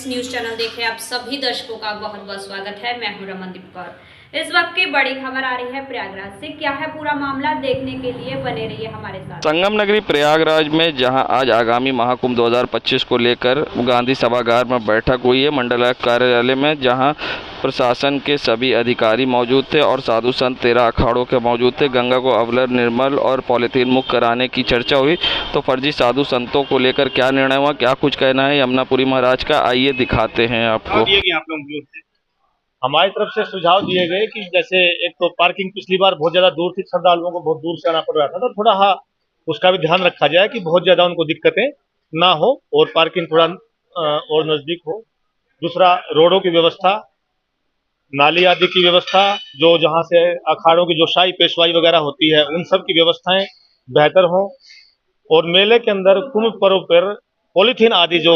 Friends, news channel देखे आप सभी दर्शकों का बहुत बहुत स्वागत है। मैं हूं रमनदीप कौर। इस वक्त की बड़ी खबर आ रही है प्रयागराज से। क्या है पूरा मामला, देखने के लिए बने रहिए हमारे साथ। संगम नगरी प्रयागराज में जहां आज आगामी महाकुंभ 2025 को लेकर गांधी सभागार में बैठक हुई है मंडलायुक्त कार्यालय में, जहां प्रशासन के सभी अधिकारी मौजूद थे और साधु संत 13 अखाड़ों के मौजूद थे। गंगा को अवलर, निर्मल और पॉलीथीन मुक्त कराने की चर्चा हुई। तो फर्जी साधु संतों को लेकर क्या निर्णय हुआ, क्या कुछ कहना है यमुनापुरी महाराज का, आइए दिखाते हैं आपको। हमारी तरफ से सुझाव दिए गए कि जैसे एक तो पार्किंग पिछली बार बहुत ज्यादा दूर थी, श्रद्धालुओं को बहुत दूर से आना पड़ रहा था, तो थोड़ा उसका भी ध्यान रखा जाए कि बहुत ज्यादा उनको दिक्कतें ना हो और पार्किंग थोड़ा और नजदीक हो। दूसरा, रोडों की व्यवस्था, नाली आदि की व्यवस्था, जो जहाँ से अखाड़ों की जो शाही पेशवाई वगैरह होती है उन सब की व्यवस्थाएं बेहतर हों। और मेले के अंदर कुंभ पर्व पर पॉलीथीन आदि जो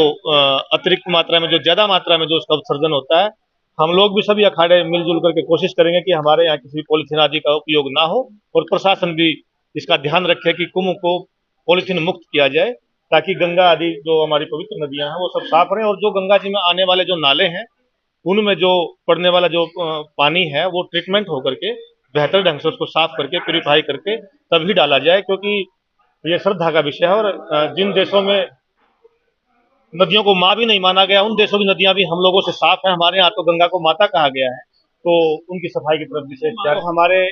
अतिरिक्त मात्रा में, जो ज्यादा मात्रा में जो उसका उत्सर्जन होता है, हम लोग भी सभी अखाड़े मिलजुल करके कोशिश करेंगे कि हमारे यहाँ किसी पॉलीथीन आदि का उपयोग ना हो और प्रशासन भी इसका ध्यान रखे कि कुंभ को पॉलीथीन मुक्त किया जाए, ताकि गंगा आदि जो हमारी पवित्र नदियां हैं वो सब साफ रहें और जो गंगा जी में आने वाले जो नाले हैं उनमें जो पड़ने वाला जो पानी है वो ट्रीटमेंट होकर के बेहतर ढंग से उसको साफ करके प्यूरिफाई करके तभी डाला जाए, क्योंकि ये श्रद्धा का विषय है। और जिन देशों में नदियों को माँ भी नहीं माना गया, उन देशों की नदियां भी हम लोगों से साफ है। हमारे यहाँ तो गंगा को माता कहा गया है, तो उनकी सफाई की तरफ विशेष ध्यान। तो हमारे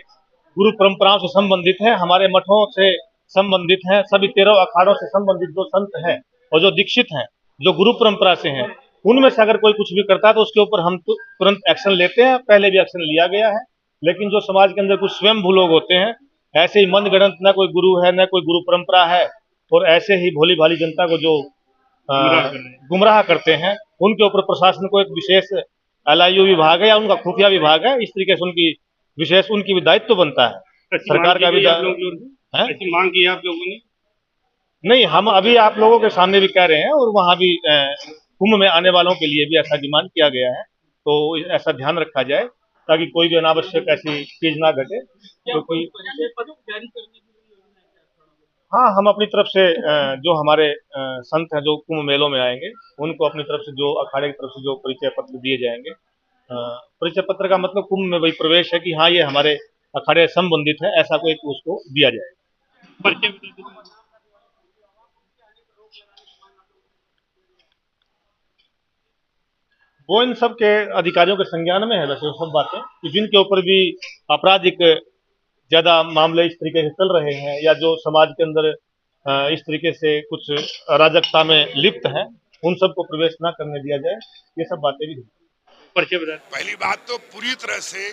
गुरु परंपराओं से संबंधित है, हमारे मठों से संबंधित है, सभी 13 अखाड़ों से संबंधित जो संत हैं और जो दीक्षित हैं, जो गुरु परंपरा से हैं, उनमें से अगर कोई कुछ भी करता है तो उसके ऊपर हम तुरंत एक्शन लेते हैं। पहले भी एक्शन लिया गया है। लेकिन जो समाज के अंदर कुछ स्वयंभू लोग होते हैं, ऐसे ही मनगढ़ंत, न कोई गुरु है न कोई गुरु परंपरा है, और ऐसे ही भोली भाली जनता को जो गुमराह करते हैं, उनके ऊपर प्रशासन को एक विशेष LIU विभाग है या उनका खुफिया विभाग है, इस तरीके से उनकी विशेष उनकी भी दायित्व बनता है। सरकार का भी ऐसी मांग की आप लोगों ने? नहीं, हम अभी आप लोगों के सामने भी कह रहे हैं और वहां भी कुंभ में आने वालों के लिए भी ऐसा डिमांड किया गया है, तो ऐसा ध्यान रखा जाए ताकि कोई भी अनावश्यक ऐसी चीज ना घटे। क्योंकि हाँ, हम अपनी तरफ से जो हमारे संत हैं जो कुंभ मेलों में आएंगे, उनको अपनी तरफ से जो अखाड़े की तरफ से जो परिचय पत्र दिए जाएंगे। परिचय पत्र का मतलब कुंभ में वही प्रवेश है कि हाँ ये हमारे अखाड़े संबंधित है, ऐसा कोई उसको दिया जाए। वो इन सब के अधिकारियों के संज्ञान में है वैसे वो सब बातें, कि जिनके ऊपर भी आपराधिक ज्यादा मामले इस तरीके से चल रहे हैं या जो समाज के अंदर इस तरीके से कुछ अराजकता में लिप्त है, उन सबको प्रवेश ना करने दिया जाए। ये सब बातें भी पहली बात तो पूरी तरह से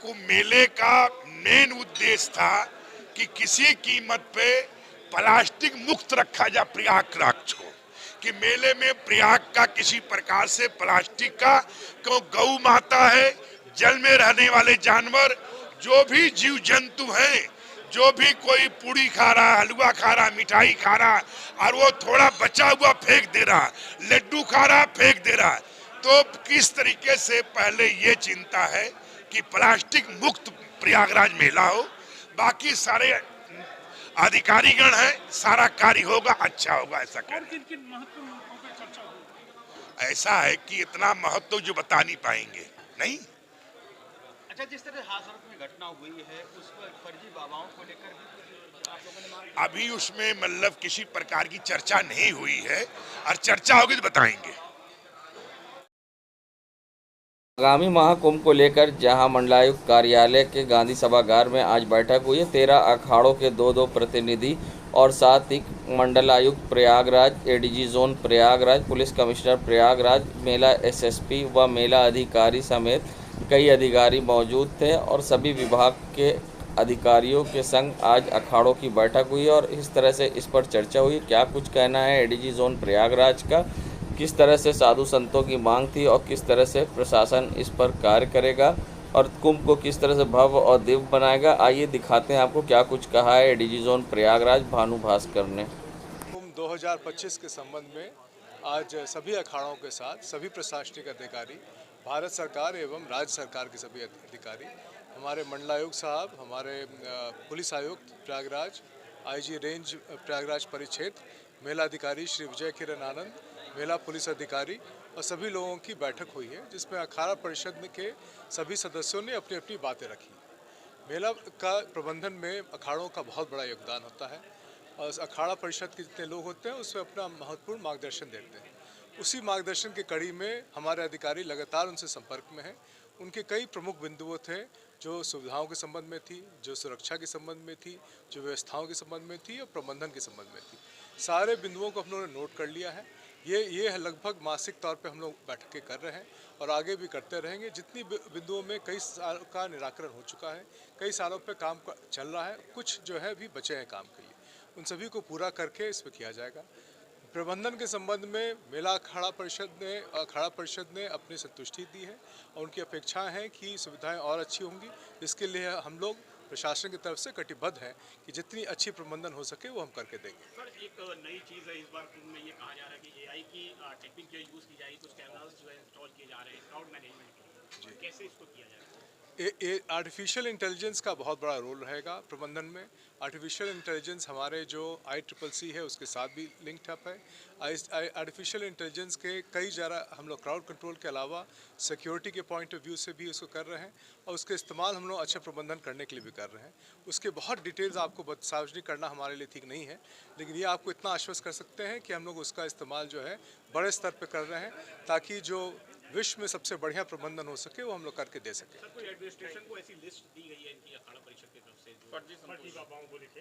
कुंभ मेले का मेन उद्देश्य था कि किसी कीमत पे प्लास्टिक मुक्त रखा जाए प्रयागराज को, कि मेले में प्रयाग का किसी प्रकार से प्लास्टिक का, क्यों गौ माता है, जल में रहने वाले जानवर, जो भी जीव जंतु हैं, जो भी कोई पूड़ी खा रहा, हलवा खा रहा, मिठाई खा रहा और वो थोड़ा बचा हुआ फेंक दे रहा, लड्डू खा रहा फेंक दे रहा, तो किस तरीके से पहले ये चिंता है कि प्लास्टिक मुक्त प्रयागराज मेला हो। बाकी सारे अधिकारीगण है, सारा कार्य होगा, अच्छा होगा। ऐसा ऐसा है कि इतना महत्व जो बता नहीं पाएंगे। नहीं, अच्छा, जिस तरह हादसा में घटना हुई है उस पर फर्जी बाबाओं को लेकर अभी उसमें मतलब किसी प्रकार की चर्चा नहीं हुई है, और चर्चा होगी तो बताएंगे। आगामी महाकुंभ को लेकर जहां मंडलायुक्त कार्यालय के गांधी सभागार में आज बैठक हुई है। 13 अखाड़ों के दो प्रतिनिधि और साथ ही मंडलायुक्त Prayagraj, ADG zone Prayagraj, police commissioner Prayagraj, मेला SSP व मेला अधिकारी समेत कई अधिकारी मौजूद थे और सभी विभाग के अधिकारियों के संग आज अखाड़ों की बैठक हुई और इस तरह से इस पर चर्चा हुई। क्या कुछ कहना है ADG जोन प्रयागराज का, किस तरह से साधु संतों की मांग थी और किस तरह से प्रशासन इस पर कार्य करेगा और कुंभ को किस तरह से भव्य और दिव्य बनाएगा, आइए दिखाते हैं आपको क्या कुछ कहा है ADG जोन प्रयागराज भानु भास्कर ने। कुंभ 2025 के संबंध में आज सभी अखाड़ों के साथ सभी प्रशासनिक अधिकारी, भारत सरकार एवं राज्य सरकार के सभी अधिकारी, हमारे मंडलायुक्त साहब, हमारे पुलिस आयुक्त प्रयागराज, IG रेंज प्रयागराज परिक्षेत्र, मेला अधिकारी श्री विजय किरण आनंद मेला पुलिस अधिकारी और सभी लोगों की बैठक हुई है, जिसमें अखाड़ा परिषद के सभी सदस्यों ने अपनी अपनी बातें रखी। मेला का प्रबंधन में अखाड़ों का बहुत बड़ा योगदान होता है और अखाड़ा परिषद के जितने लोग होते हैं उसमें अपना महत्वपूर्ण मार्गदर्शन देते हैं। उसी मार्गदर्शन की कड़ी में हमारे अधिकारी लगातार उनसे संपर्क में हैं। उनके कई प्रमुख बिंदुओं थे जो सुविधाओं के संबंध में थी, जो सुरक्षा के संबंध में थी, जो व्यवस्थाओं के संबंध में थी और प्रबंधन के संबंध में थी। सारे बिंदुओं को हम लोगों ने नोट कर लिया है। ये लगभग मासिक तौर पे हम लोग बैठकें कर रहे हैं और आगे भी करते रहेंगे। जितनी बिंदुओं में कई सालों का निराकरण हो चुका है, कई सालों पे काम चल रहा है, कुछ जो है भी बचे हैं काम के लिए, उन सभी को पूरा करके इस पर किया जाएगा। प्रबंधन के संबंध में मेला अखाड़ा परिषद ने अपनी संतुष्टि दी है और उनकी अपेक्षाएं हैं कि सुविधाएं और अच्छी होंगी। इसके लिए हम लोग प्रशासन की तरफ से कटिबद्ध हैं कि जितनी अच्छी प्रबंधन हो सके वो हम करके देंगे। सर, एक नई चीज़ है, इस बार कुंभ में ये कहा जा रहा है कि एआई की टेक्निक जो यूज़ की जाएगी, कुछ कैमरास जो है इंस्टॉल किए जा रहे हैं क्राउड मैनेजमेंट के लिए, कैसे इसको किया जाएगा? आर्टिफिशियल इंटेलिजेंस का बहुत बड़ा रोल रहेगा प्रबंधन में। आर्टिफिशियल इंटेलिजेंस हमारे जो ICCC है उसके साथ भी लिंक्ड अप है। आर्टिफिशियल इंटेलिजेंस के कई जरा हम लोग क्राउड कंट्रोल के अलावा सिक्योरिटी के पॉइंट ऑफ व्यू से भी उसको कर रहे हैं और उसके इस्तेमाल हम लोग अच्छे प्रबंधन करने के लिए भी कर रहे हैं। उसके बहुत डिटेल्स आपको सार्वजनिक करना हमारे लिए ठीक नहीं है, लेकिन ये आपको इतना आश्वस्त कर सकते हैं कि हम लोग उसका इस्तेमाल जो है बड़े स्तर पर कर रहे हैं ताकि जो विश्व में सबसे बढ़िया प्रबंधन हो सके वो हम लोग करके दे सके। सर, कोई एडमिनिस्ट्रेशन को ऐसी लिस्ट दी गई है इनकी अखाड़ा परिषद की तरफ से फर्जी बाबाओं को लेके?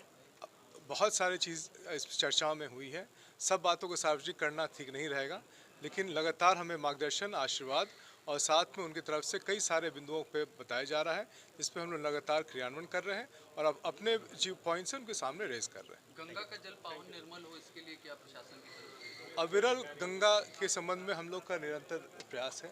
बहुत सारी चीज़ इस चर्चाओं में हुई है। सब बातों को सार्वजनिक करना ठीक नहीं रहेगा, लेकिन लगातार हमें मार्गदर्शन, आशीर्वाद और साथ में उनकी तरफ से कई सारे बिंदुओं पे बताया जा रहा है, जिस पे हम लोग लगातार क्रियान्वयन कर रहे हैं और अब अपने जो पॉइंट्स हैं उनके सामने रेज कर रहे हैं। गंगा का जल पावन निर्मल हो, इसके लिए क्या प्रशासन की तरफ से? अविरल गंगा के संबंध में हम लोग का निरंतर प्रयास है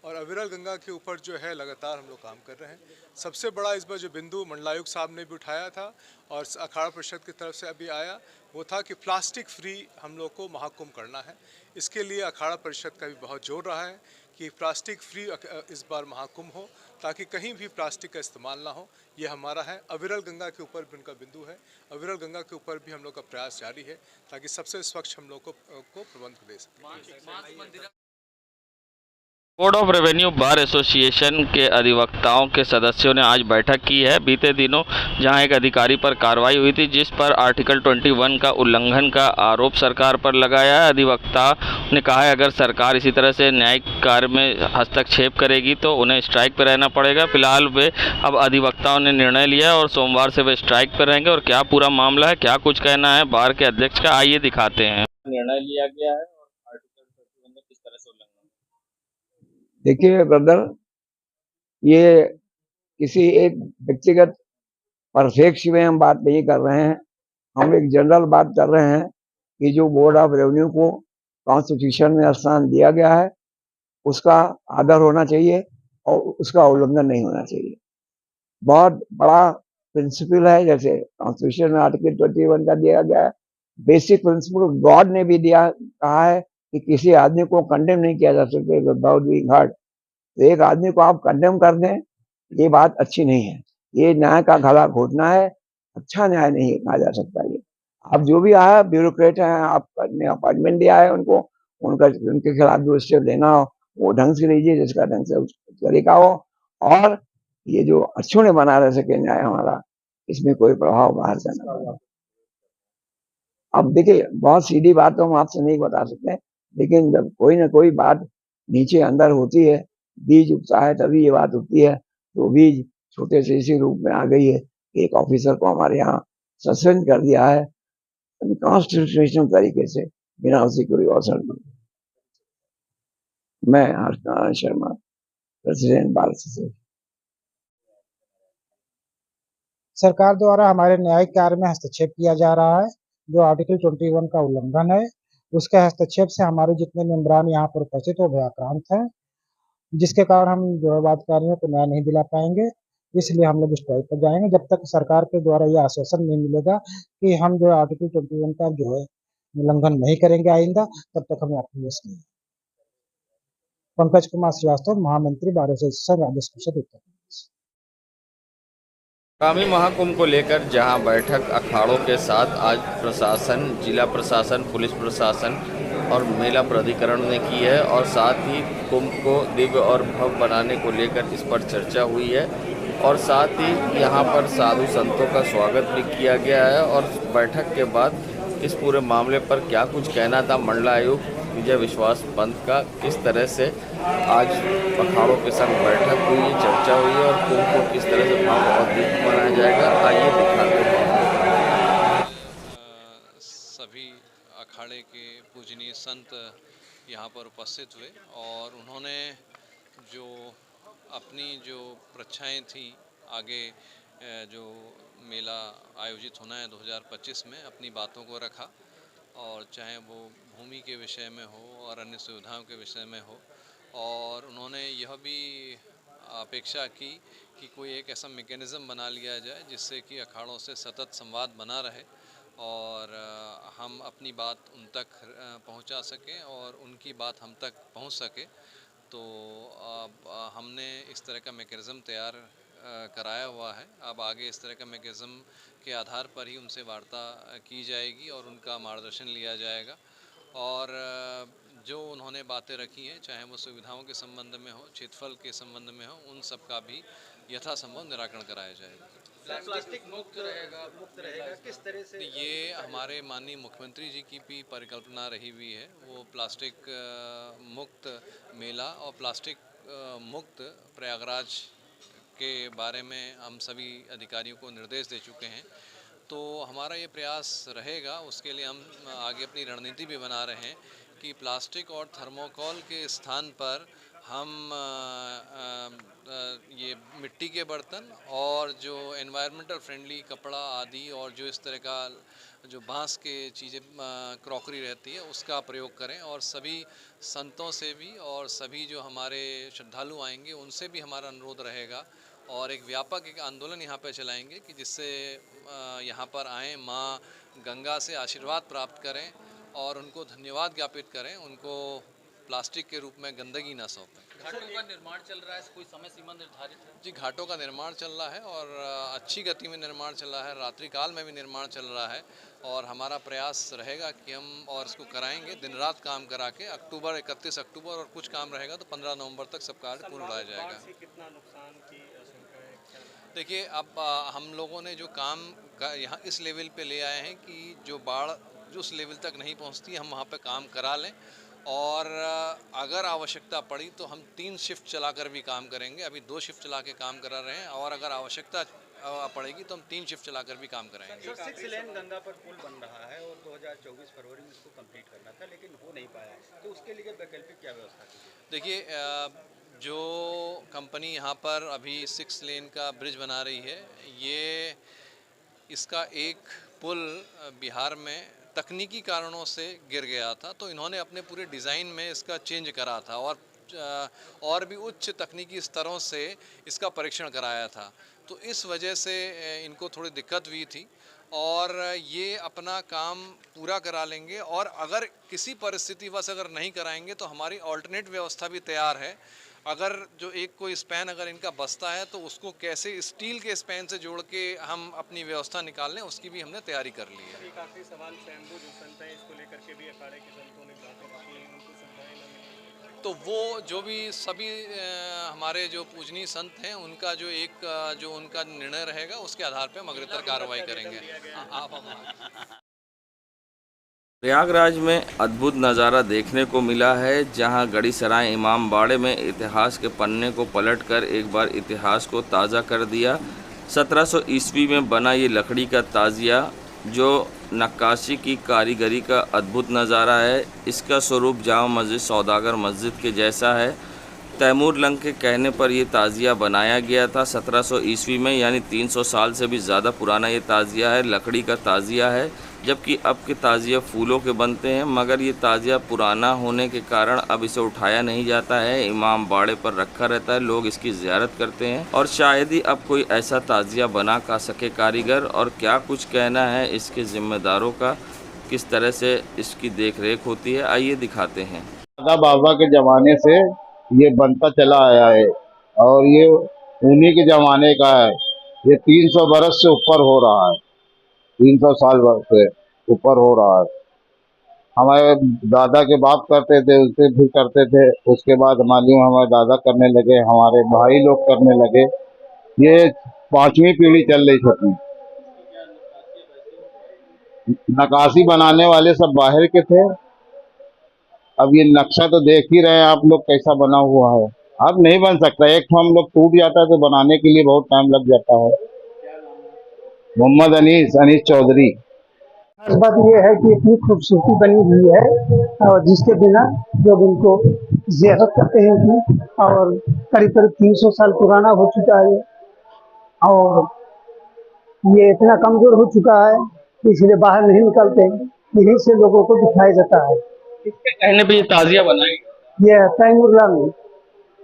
और अविरल गंगा के ऊपर जो है लगातार हम लोग काम कर रहे हैं। सबसे बड़ा इस बार जो बिंदु मंडलायुक्त साहब ने भी उठाया था और अखाड़ा परिषद की तरफ से अभी आया, वो था कि प्लास्टिक फ्री हम लोग को महाकुंभ करना है। इसके लिए अखाड़ा परिषद का भी बहुत जोर रहा है कि प्लास्टिक फ्री इस बार महाकुंभ हो ताकि कहीं भी प्लास्टिक का इस्तेमाल ना हो। ये हमारा है। अविरल गंगा के ऊपर भी उनका बिंदु है। अविरल गंगा के ऊपर भी हम लोग का प्रयास जारी है ताकि सबसे स्वच्छ हम लोग को प्रबंध दे सकें। Board of revenue bar association के अधिवक्ताओं के सदस्यों ने आज बैठक की है बीते दिनों, जहां एक अधिकारी पर कार्रवाई हुई थी जिस पर आर्टिकल 21 का उल्लंघन का आरोप सरकार पर लगाया है। अधिवक्ता ने कहा है अगर सरकार इसी तरह से न्यायिक कार्य में हस्तक्षेप करेगी तो उन्हें स्ट्राइक पर रहना पड़ेगा। फिलहाल वे अब अधिवक्ताओं ने निर्णय लिया है और सोमवार से वे स्ट्राइक पर रहेंगे। और क्या पूरा मामला है, क्या कुछ कहना है बार के अध्यक्ष का, आइए दिखाते हैं। निर्णय लिया गया है और आर्टिकल 21 में किस तरह से उल्लंघन। देखिए ब्रदर, ये किसी एक व्यक्तिगत परिप्रेक्ष में हम बात नहीं कर रहे हैं। हम एक जनरल बात कर रहे हैं कि जो बोर्ड ऑफ रेवेन्यू को कॉन्स्टिट्यूशन में स्थान दिया गया है उसका आदर होना चाहिए और उसका उल्लंघन नहीं होना चाहिए। बहुत बड़ा प्रिंसिपल है, जैसे कॉन्स्टिट्यूशन में आर्टिकल 21 का दिया गया है। बेसिक प्रिंसिपल गॉड ने भी कहा है कि किसी आदमी को कंडेम नहीं किया जा सकता विदाउट बीइंग हर्ट। तो एक आदमी को आप कंडेम कर दें, ये बात अच्छी नहीं है। ये न्याय का गला घोटना है, अच्छा न्याय नहीं कहा जा सकता। ये आप जो भी आया ब्यूरोक्रेट हैं, आप अपॉइंटमेंट दिया है उनको, उनके खिलाफ जो स्टेप लेना हो वो ढंग से लीजिए, जिसका ढंग से तरीका हो। और ये जो अक्षुण्ण बना रह सके न्याय हमारा, इसमें कोई प्रभाव बाहर का ना पड़े। अब देखिए, बहुत सीधी बात तो हम आपसे नहीं बता सकते, लेकिन जब कोई ना कोई बात नीचे अंदर होती है, बीज उगता है तभी ये बात उगती है। तो बीज छोटे से इसी रूप में आ गई है। एक ऑफिसर को हमारे यहाँ सस्पेंड कर दिया है कॉन्स्टिट्यूशनल तरीके से, बिना उसकी कोई अवसर। मैं हर्ष शर्मा, प्रेसिडेंट बार एसोसिएशन। सरकार द्वारा हमारे न्यायिक कार्य में हस्तक्षेप किया जा रहा है, जो आर्टिकल 21 का उल्लंघन है। उसके हस्तक्षेप से हमारे जितने मेंबरान यहाँ पर उपस्थित हो भयाक्रांत हैं, जिसके कारण हम जो है वादकारियों को न्याय नहीं दिला पाएंगे। इसलिए हम लोग स्ट्राइक पर जाएंगे जब तक सरकार के द्वारा यह आश्वासन नहीं मिलेगा कि हम जो आर्टिकल 21 का जो है उल्लंघन नहीं करेंगे आइंदा, तब तक हम एक्टिविस्ट नहीं। पंकज कुमार श्रीवास्तव, महामंत्री बार एसोसिएशन राजस्व परिषद उत्तर प्रदेश। आगामी महाकुंभ को लेकर जहां बैठक अखाड़ों के साथ आज प्रशासन, जिला प्रशासन, पुलिस प्रशासन और मेला प्राधिकरण ने की है और साथ ही कुंभ को दिव्य और भव्य बनाने को लेकर इस पर चर्चा हुई है और साथ ही यहाँ पर साधु संतों का स्वागत भी किया गया है। और बैठक के बाद इस पूरे मामले पर क्या कुछ कहना था मंडलायुक्त विजय विश्वास पंत का, किस तरह से आज अखाड़ों के संग बैठक हुई, चर्चा हुई है और कुंभ को किस तरह से भव्य और दिव्य बनाया जाएगा, आइए दिखाते हैं। सभी अखाड़े के पूजनीय संत यहाँ पर उपस्थित हुए और उन्होंने जो अपनी जो प्रच्छाएं थी आगे जो मेला आयोजित होना है 2025 में, अपनी बातों को रखा और चाहे वो भूमि के विषय में हो और अन्य सुविधाओं के विषय में हो। और उन्होंने यह भी अपेक्षा की कि कोई एक ऐसा मैकेनिज़्म बना लिया जाए जिससे कि अखाड़ों से सतत संवाद बना रहे और हम अपनी बात उन तक पहुंचा सकें और उनकी बात हम तक पहुंच सके। तो अब हमने इस तरह का मैकेनिज़्म तैयार कराया हुआ है। अब आगे इस तरह का मैकेनिज़्म के आधार पर ही उनसे वार्ता की जाएगी और उनका मार्गदर्शन लिया जाएगा। और जो उन्होंने बातें रखी हैं, चाहे वो सुविधाओं के संबंध में हो, क्षेत्रफल के संबंध में हो, उन सब का भी यथासंभव निराकरण कराया जाएगा। प्लास्टिक मुक्त रहेगा किस तरह से? ये हमारे माननीय मुख्यमंत्री जी की भी परिकल्पना रही हुई है। वो प्लास्टिक मुक्त मेला और प्लास्टिक मुक्त प्रयागराज के बारे में हम सभी अधिकारियों को निर्देश दे चुके हैं। तो हमारा ये प्रयास रहेगा, उसके लिए हम आगे अपनी रणनीति भी बना रहे हैं कि प्लास्टिक और थर्मोकोल के स्थान पर हम ये मिट्टी के बर्तन और जो एनवायरमेंटल फ्रेंडली कपड़ा आदि और जो इस तरह का जो बांस के चीज़ें क्रॉकरी रहती है उसका प्रयोग करें। और सभी संतों से भी और सभी जो हमारे श्रद्धालु आएंगे उनसे भी हमारा अनुरोध रहेगा और एक व्यापक एक आंदोलन यहाँ पे चलाएंगे कि जिससे यहाँ पर आएँ, माँ गंगा से आशीर्वाद प्राप्त करें और उनको धन्यवाद ज्ञापित करें, उनको प्लास्टिक के रूप में गंदगी ना सौंपें। घाटों का निर्माण चल रहा है, कोई समय सीमा निर्धारित है? जी, घाटों का निर्माण चल रहा है और अच्छी गति में निर्माण चल रहा है, रात्रि काल में भी निर्माण चल रहा है और हमारा प्रयास रहेगा कि हम और इसको कराएंगे, दिन रात काम करा के अक्टूबर 31 अक्टूबर और कुछ काम रहेगा तो 15 नवंबर तक सब कार्य पूर्ण कराया जाएगा। कितना नुकसान की आशंका है? देखिए, अब हम लोगों ने जो काम यहाँ इस लेवल पे ले आए हैं कि जो बाढ़ जो उस लेवल तक नहीं पहुँचती, हम वहाँ पे काम करा लें और अगर आवश्यकता पड़ी तो हम 3 शिफ्ट चलाकर भी काम करेंगे। अभी 2 शिफ्ट चला के काम करा रहे हैं और अगर आवश्यकता पड़ेगी तो हम 3 शिफ्ट चलाकर भी काम कराएंगे। 6 लेन गंगा पर पुल बन रहा है और 2024 फरवरी में इसको कंप्लीट करना था लेकिन हो नहीं पाया, तो उसके लिए वैकल्पिक क्या व्यवस्था की? देखिए, जो कंपनी यहाँ पर अभी 6 लेन का ब्रिज बना रही है, ये इसका एक पुल बिहार में तकनीकी कारणों से गिर गया था, तो इन्होंने अपने पूरे डिज़ाइन में इसका चेंज करा था और भी उच्च तकनीकी स्तरों से इसका परीक्षण कराया था। तो इस वजह से इनको थोड़ी दिक्कत हुई थी और ये अपना काम पूरा करा लेंगे और अगर किसी परिस्थितिवश अगर नहीं कराएंगे तो हमारी ऑल्टरनेट व्यवस्था भी तैयार है। अगर जो एक कोई स्पैन अगर इनका बसता है तो उसको कैसे स्टील के स्पैन से जोड़ के हम अपनी व्यवस्था निकाल लें, उसकी भी हमने तैयारी कर ली है। एक आखिरी सवाल, स्वयंभू जो संत है इसको लेकर के भी अखाड़े के संतों ने बातें रखी हैं, उनको सुविधाएं न मिलें तो वो जो भी सभी हमारे जो पूजनीय संत हैं उनका जो उनका निर्णय रहेगा उसके आधार पर हम अग्रतर कार्रवाई करेंगे। प्रयागराज में अद्भुत नज़ारा देखने को मिला है, जहां गढ़ीसराय इमामबाड़े में इतिहास के पन्ने को पलटकर एक बार इतिहास को ताज़ा कर दिया। 1700 ईस्वी में बना ये लकड़ी का ताजिया जो नक्काशी की कारीगरी का अद्भुत नज़ारा है। इसका स्वरूप जामा मस्जिद सौदागर मस्जिद के जैसा है। तैमूर लंग के कहने पर यह ताजिया बनाया गया था 1700 ईस्वी में, यानी 300 साल से भी ज़्यादा पुराना ये ताजिया है। लकड़ी का ताजिया है, जबकि अब के ताजिया फूलों के बनते हैं, मगर ये ताजिया पुराना होने के कारण अब इसे उठाया नहीं जाता है, इमाम बाड़े पर रखा रहता है। लोग इसकी ज़ियारत करते हैं और शायद ही अब कोई ऐसा ताजिया बना का सके कारीगर। और क्या कुछ कहना है इसके ज़िम्मेदारों का, किस तरह से इसकी देख रेख होती है, आइए दिखाते हैं। दादा बाबा के ज़माने से ये बनता चला आया है और ये उन्हीं के ज़माने का है। ये 300 बरस से ऊपर हो रहा है, 300 साल से ऊपर हो रहा है। हमारे दादा के बाप करते थे, उससे फिर करते थे, उसके बाद मालूम हमारे दादा करने लगे, हमारे भाई लोग करने लगे। ये 5वीं पीढ़ी चल रही थी। नक्काशी बनाने वाले सब बाहर के थे। अब ये नक्शा तो देख ही रहे हैं आप लोग कैसा बना हुआ है। अब नहीं बन सकता, एक तो हम लोग टूट जाता है तो बनाने के लिए बहुत टाइम लग जाता है। मोहम्मद अनीस चौधरी। खास बात यह है कि इतनी खूबसूरती बनी हुई है और जिसके बिना लोग इनको ज़ियारत करते हैं कि और करीब करीब 300 साल पुराना हो चुका है और ये इतना कमज़ोर हो चुका है कि इसलिए बाहर नहीं निकलते, यहीं से लोगों को दिखाया जाता है। इसके कहने पे ये ताजिया बनाई, ये तैमूरलान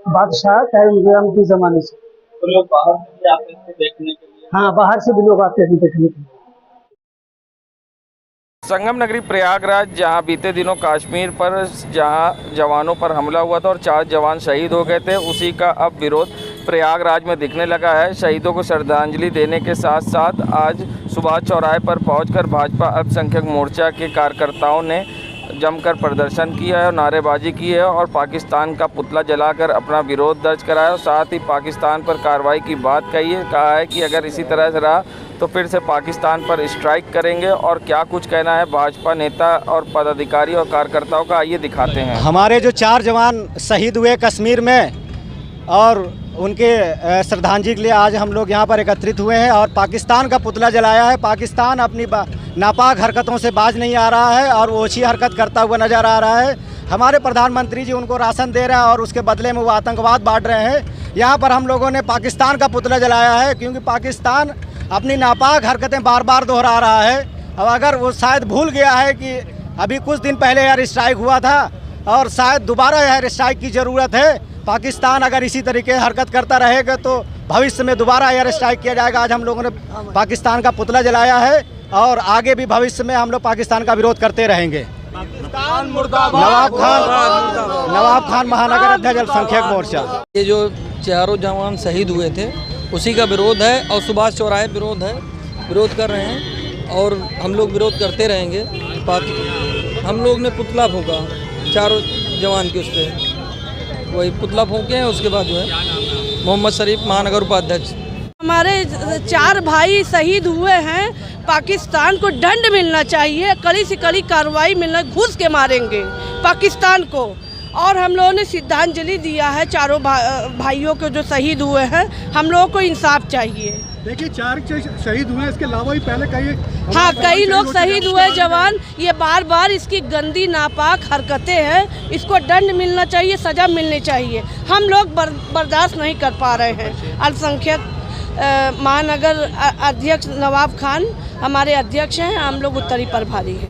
बादशाह तैमूरलान के ज़माने से तो लोग बाहर से भी आते थे देखने के लिए। हाँ, बाहर से भी लोग आते हैं देखने के लिए। संगम नगरी प्रयागराज, जहां बीते दिनों कश्मीर पर जहां जवानों पर हमला हुआ था और 4 जवान शहीद हो गए थे, उसी का अब विरोध प्रयागराज में दिखने लगा है। शहीदों को श्रद्धांजलि देने के साथ साथ आज सुभाष चौराहे पर पहुंचकर भाजपा अल्पसंख्यक मोर्चा के कार्यकर्ताओं ने जमकर प्रदर्शन किया है और नारेबाजी की है और पाकिस्तान का पुतला जलाकर अपना विरोध दर्ज कराया और साथ ही पाकिस्तान पर कार्रवाई की बात कही है। कहा है कि अगर इसी तरह से रहा तो फिर से पाकिस्तान पर स्ट्राइक करेंगे। और क्या कुछ कहना है भाजपा नेता और पदाधिकारी और कार्यकर्ताओं का, आइए दिखाते हैं। हमारे जो 4 जवान शहीद हुए कश्मीर में और उनके श्रद्धांजलि के लिए आज हम लोग यहाँ पर एकत्रित हुए हैं और पाकिस्तान का पुतला जलाया है। पाकिस्तान अपनी नापाक हरकतों से बाज नहीं आ रहा है और वो अच्छी हरकत करता हुआ नज़र आ रहा है। हमारे प्रधानमंत्री जी उनको राशन दे रहे हैं और उसके बदले में वो आतंकवाद बांट रहे हैं। यहाँ पर हम लोगों ने पाकिस्तान का पुतला जलाया है क्योंकि पाकिस्तान अपनी नापाक हरकतें बार बार दोहरा रहा है। अब अगर वो शायद भूल गया है कि अभी कुछ दिन पहले एयर स्ट्राइक हुआ था और शायद दोबारा एयर स्ट्राइक की ज़रूरत है। पाकिस्तान अगर इसी तरीके हरकत करता रहेगा तो भविष्य में दोबारा एयर स्ट्राइक किया जाएगा। आज हम लोगों ने पाकिस्तान का पुतला जलाया है और आगे भी भविष्य में हम लोग पाकिस्तान का विरोध करते रहेंगे। नवाब खान महानगर अध्यक्ष अल्पसंख्यक मोर्चा। ये जो 4 जवान शहीद हुए थे उसी का विरोध है और सुभाष चौराहे विरोध कर रहे हैं और हम लोग विरोध करते रहेंगे। हम लोग ने पुतला फूंका 4 जवान के, उस पर वही पुतला फूंके हैं। उसके बाद जो है मोहम्मद शरीफ महानगर उपाध्यक्ष। हमारे 4 भाई शहीद हुए हैं। पाकिस्तान को दंड मिलना चाहिए, कड़ी से कड़ी कार्रवाई मिलना, घुस के मारेंगे पाकिस्तान को। और हम लोगों ने श्रद्धांजलि दिया है 4 भाइयों को जो शहीद हुए हैं। हम लोगों को इंसाफ चाहिए। देखिए 4 शहीद हुए, इसके अलावा भी पहले कई लोग शहीद हुए जवान। ये बार बार इसकी गंदी नापाक हरकतें हैं, इसको दंड मिलना चाहिए, सजा मिलनी चाहिए। हम लोग बर्दाश्त नहीं कर पा रहे हैं। अल्पसंख्यक महानगर अध्यक्ष नवाब खान हमारे अध्यक्ष हैं, हम लोग उत्तरी प्रभारी हैं।